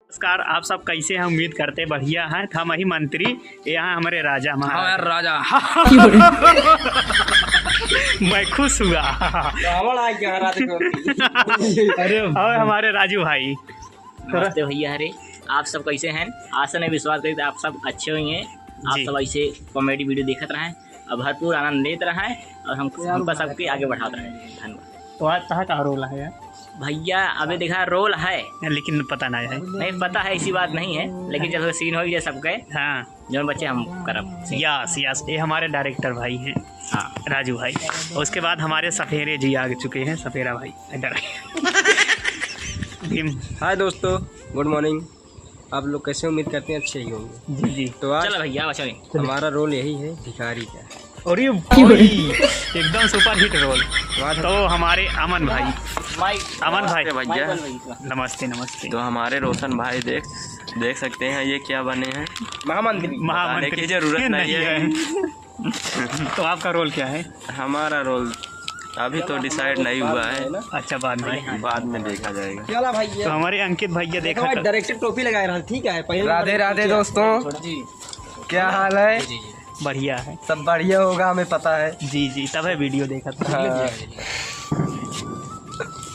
नमस्कार, आप सब कैसे हैं? उम्मीद करते बढ़िया हैं। हम ही मंत्री यहाँ हमारे राजा महाराज राजा मैं खुश हुआ। और हमारे राजू भाई। नमस्ते भैया। अरे आप सब कैसे हैं? आशा नहीं विश्वास करी आप सब अच्छे होंगे। आप जी। सब ऐसे कॉमेडी वीडियो देखते रहें और भरपूर आनंद लेते रहें और हमको सबके आगे बढ़ाते रहें। धन्यवाद। तो आज कहाँ का रोल है यार? भैया अभी देखा रोल है, लेकिन पता नहीं है। नहीं पता है, ऐसी बात नहीं है, लेकिन जब सीन हो गया सबके हाँ, जो बच्चे हम करब। यस यस, ये हमारे डायरेक्टर भाई हैं हाँ राजू भाई। और उसके बाद हमारे सफेरे जी आ चुके हैं, सफेरा भाई इधर। हाय दोस्तों, गुड मॉर्निंग। आप लोग कैसे? उम्मीद करते हैं अच्छे ही होंगे। जी जी। तो आज चलो भैया बचो नहीं। हमारा रोल यही है, भिखारी का। और ये एकदम सुपर हिट रोल। तो हमारे अमन भाई, अमन भाई भैया नमस्ते नमस्ते। तो हमारे रोशन भाई देख सकते हैं ये क्या बने हैं। महामंत्री महामंत्री की जरूरत नहीं है। तो आपका रोल क्या है? हमारा रोल अभी तो डिसाइड नहीं हुआ है, अच्छा, बाद में देखा जाएगा। चला भाई। तो हमारे अंकित भैया देखा कर... डायरेक्टर टोपी लगाए रहा, ठीक है। पहले राधे राधे दोस्तों, क्या हाल है? बढ़िया है, सब बढ़िया होगा, हमें पता है। जी जी, तब है वीडियो देखा था।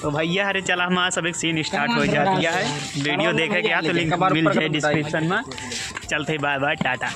तो भैया अरे चला हमारा सब एक सीन स्टार्ट हो जा दिया है। वीडियो देखे गया तो लिंक मिल जाए डिस्क्रिप्शन में। चलते बाय बाय, टाटा।